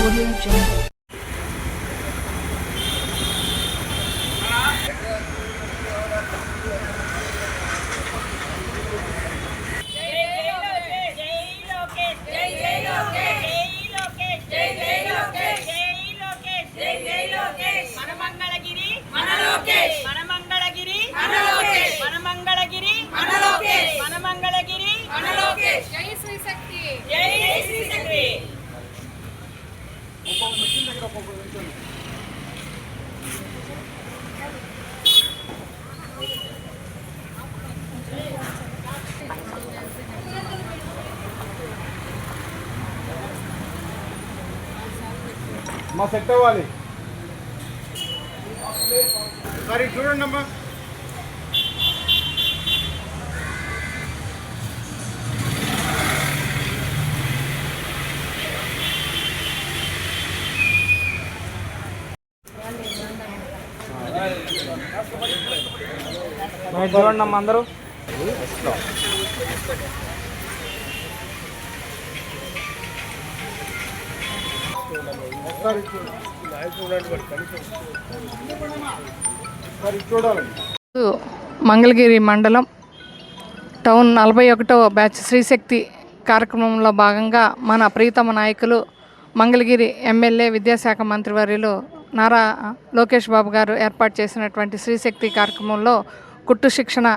Audio Jungle. మా set అవ్వాలి. సరే చూడండి అమ్మా. చూడండి అమ్మ అందరూ. మంగళగిరి మండలం టౌన్ 41వ బ్యాచ్ శ్రీశక్తి కార్యక్రమంలో భాగంగా మన ప్రీతమ నాయకులు మంగళగిరి ఎమ్మెల్యే విద్యాశాఖ మంత్రివర్యులు నారా లోకేష్ బాబు గారు ఏర్పాటు చేసినటువంటి శ్రీశక్తి కార్యక్రమంలో కుట్టు శిక్షణ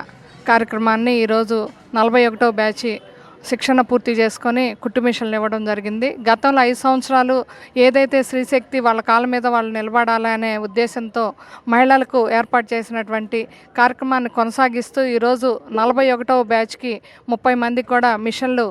కార్యక్రమాన్ని ఈరోజు 41వ బ్యాచ్ శిక్షణ పూర్తి చేసుకొని కుట్టు మిషన్లు ఇవ్వడం జరిగింది. గతంలో 5 సంవత్సరాలు ఏదైతే శ్రీశక్తి వాళ్ళ కాళ్ళ మీద వాళ్ళు నిలబడాలనే ఉద్దేశంతో మహిళలకు ఏర్పాటు చేసినటువంటి కార్యక్రమాన్ని కొనసాగిస్తూ ఈరోజు 41వ బ్యాచ్కి 30 మందికి కూడా మిషన్లు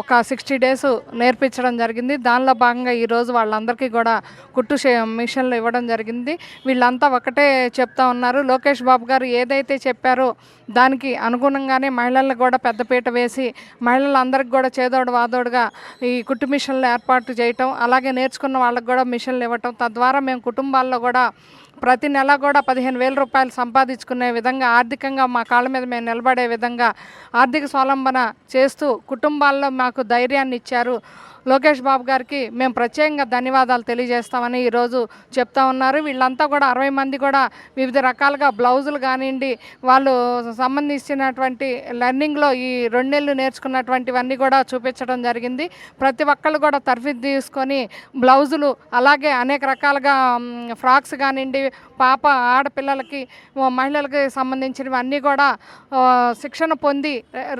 ఒక 60 డేస్ నేర్పించడం జరిగింది. దానిలో భాగంగా ఈరోజు వాళ్ళందరికీ కూడా కుట్టు మిషన్లు ఇవ్వడం జరిగింది. వీళ్ళంతా ఒకటే చెప్తా ఉన్నారు, లోకేష్ బాబు గారు ఏదైతే చెప్పారో దానికి అనుగుణంగానే మహిళలకు కూడా పెద్దపీట వేసి మహిళలందరికీ కూడా చేదోడు వాదోడుగా ఈ కుట్టు మిషన్లు ఏర్పాటు చేయటం, అలాగే నేర్చుకున్న వాళ్ళకు కూడా మిషన్లు ఇవ్వటం, తద్వారా మేము కుటుంబాల్లో కూడా ప్రతి నెల కూడా 15,000 రూపాయలు సంపాదించుకునే విధంగా ఆర్థికంగా మా కాళ్ళ మీద మేము నిలబడే విధంగా ఆర్థిక స్వావలంబన చేస్తూ కుటుంబాల్లో మాకు ధైర్యాన్ని ఇచ్చారు. లోకేష్ బాబు గారికి మేము ప్రత్యేకంగా ధన్యవాదాలు తెలియజేస్తామని ఈరోజు చెప్తా ఉన్నారు. వీళ్ళంతా కూడా 60 మంది కూడా వివిధ రకాలుగా బ్లౌజులు కానివ్వండి, వాళ్ళు సంబంధించినటువంటి లెర్నింగ్లో ఈ 2 నెలలు నేర్చుకున్నటువంటివన్నీ కూడా చూపించడం జరిగింది. ప్రతి ఒక్కళ్ళు కూడా తర్ఫీదు తీసుకొని బ్లౌజులు, అలాగే అనేక రకాలుగా ఫ్రాక్స్ కానివ్వండి, పాప ఆడపిల్లలకి మహిళలకి సంబంధించినవి అన్నీ కూడా శిక్షణ పొంది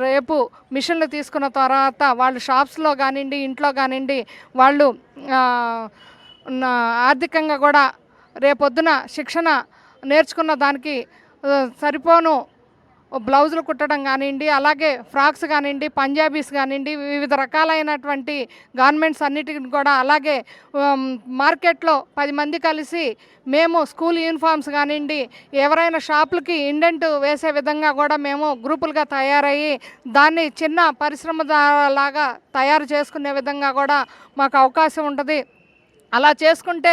రేపు మిషన్లు తీసుకున్న తర్వాత వాళ్ళు షాప్స్లో కానివ్వండి, ఇంట్లో కానివ్వండి వాళ్ళు ఆర్థికంగా కూడా రేపొద్దున శిక్షణ నేర్చుకున్న దానికి సరిపోను బ్లౌజులు కుట్టడం కానివ్వండి, అలాగే ఫ్రాక్స్ కానివ్వండి, పంజాబీస్ కానివ్వండి, వివిధ రకాలైనటువంటి గార్మెంట్స్ అన్నిటిని కూడా, అలాగే మార్కెట్లో 10 మంది కలిసి మేము స్కూల్ యూనిఫామ్స్ కానివ్వండి, ఎవరైనా షాపులకి ఇండెంట్ వేసే విధంగా కూడా మేము గ్రూపులుగా తయారయ్యి దాన్ని చిన్న పరిశ్రమ లాగా తయారు చేసుకునే విధంగా కూడా మాకు అవకాశం ఉంటుంది. అలా చేసుకుంటే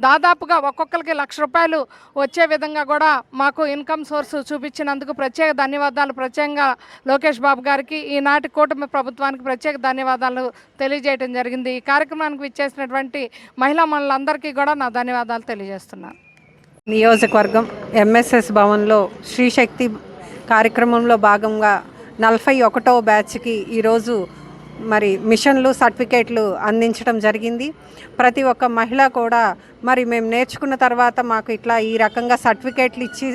దాదాపుగా ఒక్కొక్కరికి 1,00,000 రూపాయలు వచ్చే విధంగా కూడా మాకు ఇన్కమ్ సోర్స్ చూపించినందుకు ప్రత్యేక ధన్యవాదాలు. ప్రత్యేకంగా లోకేష్ బాబు గారికి, ఈనాటి కూటమి ప్రభుత్వానికి ప్రత్యేక ధన్యవాదాలు తెలియజేయడం జరిగింది. ఈ కార్యక్రమానికి విచ్చేసినటువంటి మహిళా మనులందరికీ కూడా నా ధన్యవాదాలు తెలియజేస్తున్నాను. నియోజకవర్గం ఎంఎస్ఎస్ భవన్లో శ్రీశక్తి కార్యక్రమంలో భాగంగా 41వ బ్యాచ్కి ఈరోజు మరి మిషన్లు, సర్టిఫికేట్లు అందించడం జరిగింది. ప్రతి ఒక్క మహిళ కూడా మరి మేము నేర్చుకున్న తర్వాత మాకు ఇట్లా ఈ రకంగా సర్టిఫికేట్లు ఇచ్చి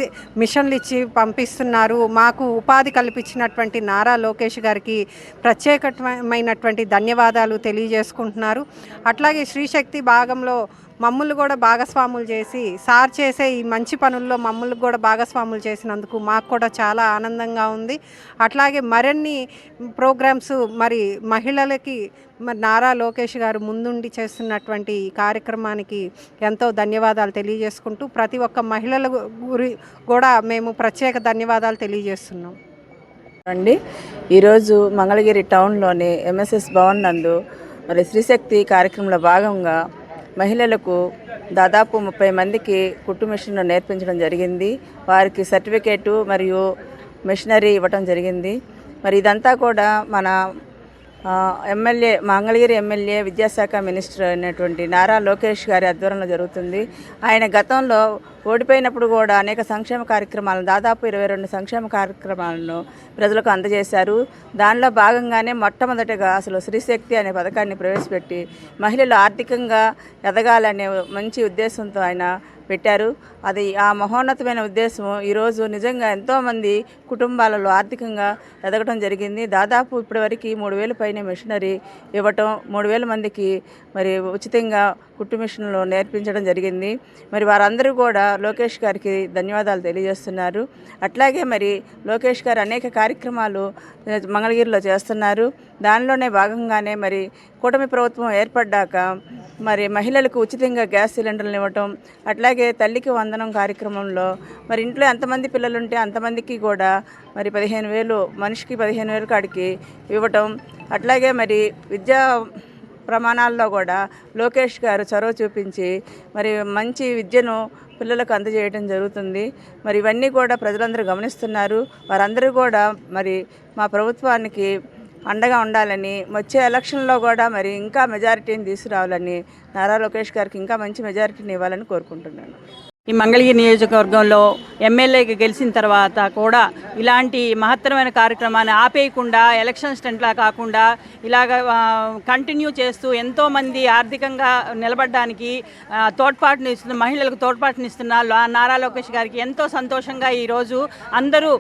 మిషన్లు ఇచ్చి పంపిస్తున్నారు, మాకు ఉపాధి కల్పించినటువంటి నారా లోకేష్ గారికి ప్రత్యేకమైనటువంటి ధన్యవాదాలు తెలియజేసుకుంటున్నారు. అట్లాగే శ్రీశక్తి భాగంలో మమ్మల్ని కూడా భాగస్వాములు చేసి సార్ చేసే ఈ మంచి పనుల్లో మమ్మల్ని కూడా భాగస్వాములు చేసినందుకు మాకు కూడా చాలా ఆనందంగా ఉంది. అట్లాగే మరిన్ని ప్రోగ్రామ్స్ మరి మహిళలకి మరి నారా లోకేష్ గారు ముందుండి చేస్తున్నటువంటి ఈ కార్యక్రమానికి ఎంతో ధన్యవాదాలు తెలియజేసుకుంటూ ప్రతి ఒక్క మహిళల కూడా మేము ప్రత్యేక ధన్యవాదాలు తెలియజేస్తున్నాం. అండి, ఈరోజు మంగళగిరి టౌన్లోని ఎంఎస్ఎస్ భవన్ నందు మరి శ్రీశక్తి కార్యక్రమంలో భాగంగా మహిళలకు దాదాపు 30 మందికి కుట్టు మిషన్ను నేర్పించడం జరిగింది. వారికి సర్టిఫికేటు మరియు మిషనరీ ఇవ్వటం జరిగింది. మరి ఇదంతా కూడా మన మంగళగిరి ఎమ్మెల్యే విద్యాశాఖ మినిస్టర్ అయినటువంటి నారా లోకేష్ గారి ఆధ్వర్యంలో జరుగుతుంది. ఆయన గతంలో ఓడిపోయినప్పుడు కూడా అనేక సంక్షేమ కార్యక్రమాలను, దాదాపు 22 సంక్షేమ కార్యక్రమాలను ప్రజలకు అందజేశారు. దానిలో భాగంగానే మొట్టమొదటిగా అసలు స్త్రీశక్తి అనే పథకాన్ని ప్రవేశపెట్టి మహిళలు ఆర్థికంగా ఎదగాలనే మంచి ఉద్దేశంతో ఆయన పెట్టారు. అది ఆ మహోన్నతమైన ఉద్దేశం ఈరోజు నిజంగా ఎంతోమంది కుటుంబాలలో ఆర్థికంగా ఎదగడం జరిగింది. దాదాపు ఇప్పటివరకు 3,000 పైన మిషనరీ ఇవ్వటం, 3,000 మందికి మరి ఉచితంగా కుట్టు మిషన్లు నేర్పించడం జరిగింది. మరి వారందరూ కూడా లోకేష్ గారికి ధన్యవాదాలు తెలియజేస్తున్నారు. అట్లాగే మరి లోకేష్ గారు అనేక కార్యక్రమాలు మంగళగిరిలో చేస్తున్నారు. దానిలోనే భాగంగానే మరి కూటమి ప్రభుత్వం ఏర్పడ్డాక మరి మహిళలకు ఉచితంగా గ్యాస్ సిలిండర్లు ఇవ్వటం, అట్లాగే తల్లికి వందనం కార్యక్రమంలో మరి ఇంట్లో ఎంతమంది పిల్లలు ఉంటే అంతమందికి కూడా మరి 15,000, మనిషికి 15,000 కాడికి ఇవ్వటం, అట్లాగే మరి విద్యా ప్రమాణాల్లో కూడా లోకేష్ గారు చొరవ చూపించి మరి మంచి విద్యను పిల్లలకు అందజేయడం జరుగుతుంది. మరి ఇవన్నీ కూడా ప్రజలందరూ గమనిస్తున్నారు. వారందరూ కూడా మరి మా ప్రభుత్వానికి అండగా ఉండాలని, వచ్చే ఎలక్షన్లో కూడా మరి ఇంకా మెజారిటీని తీసుకురావాలని, నారా లోకేష్ గారికి ఇంకా మంచి మెజారిటీని ఇవ్వాలని కోరుకుంటున్నాను. ఈ మంగళగిరి నియోజకవర్గంలో ఎమ్మెల్యేకి గెలిచిన తర్వాత కూడా ఇలాంటి మహత్తరమైన కార్యక్రమాన్ని ఆపేయకుండా, ఎలక్షన్ స్టంట్లా కాకుండా ఇలాగ కంటిన్యూ చేస్తూ ఎంతోమంది ఆర్థికంగా నిలబడడానికి తోడ్పాటునిస్తున్న, మహిళలకు తోడ్పాటునిస్తున్న నారా లోకేష్ గారికి ఎంతో సంతోషంగా ఈరోజు అందరూ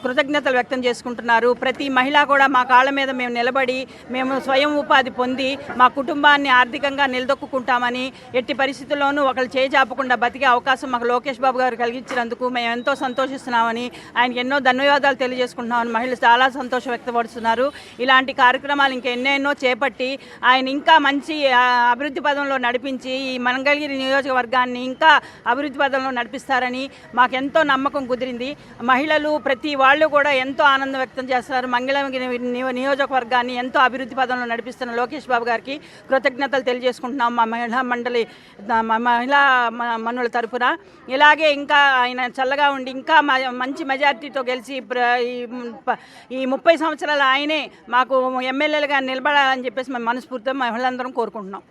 కృతజ్ఞతలు వ్యక్తం చేసుకుంటున్నారు. ప్రతి మహిళ కూడా మా కాళ్ళ మీద మేము నిలబడి, మేము స్వయం ఉపాధి పొంది మా కుటుంబాన్ని ఆర్థికంగా నిలదొక్కుంటామని, ఎట్టి పరిస్థితుల్లోనూ ఒకళ్ళు చేజాపకుండా బతికే అవకాశం మాకు లోకేష్ బాబు గారు కలిగించినందుకు మేము ఎంతో సంతోషిస్తున్నామని, ఆయనకి ఎన్నో ధన్యవాదాలు తెలియజేసుకుంటున్నామని మహిళలు చాలా సంతోషం వ్యక్తపరుస్తున్నారు. ఇలాంటి కార్యక్రమాలు ఇంకా ఎన్నెన్నో చేపట్టి ఆయన ఇంకా మంచి అభివృద్ధి పదంలో నడిపించి ఈ మంగళగిరి నియోజకవర్గాన్ని ఇంకా అభివృద్ధి పదంలో నడిపిస్తారని మాకెంతో నమ్మకం కుదిరింది. మహిళలు ప్రతి వాళ్ళు కూడా ఎంతో ఆనందం వ్యక్తం చేస్తున్నారు. మంగళగిరి నియోజకవర్గాన్ని ఎంతో అభివృద్ధి పదంలో నడిపిస్తున్న లోకేష్ బాబు గారికి కృతజ్ఞతలు తెలియజేసుకుంటున్నాం మా మహిళా మండలి, మహిళా మనుల తరఫున. ఇలాగే ఇంకా ఆయన చల్లగా ఉండి ఇంకా మంచి మెజారిటీతో గెలిచి ఈ 30 సంవత్సరాలు ఆయనే మాకు ఎమ్మెల్యేలుగా నిలబడాలని చెప్పేసి మేము మనస్ఫూర్తిగా మహిళలందరం కోరుకుంటున్నాం.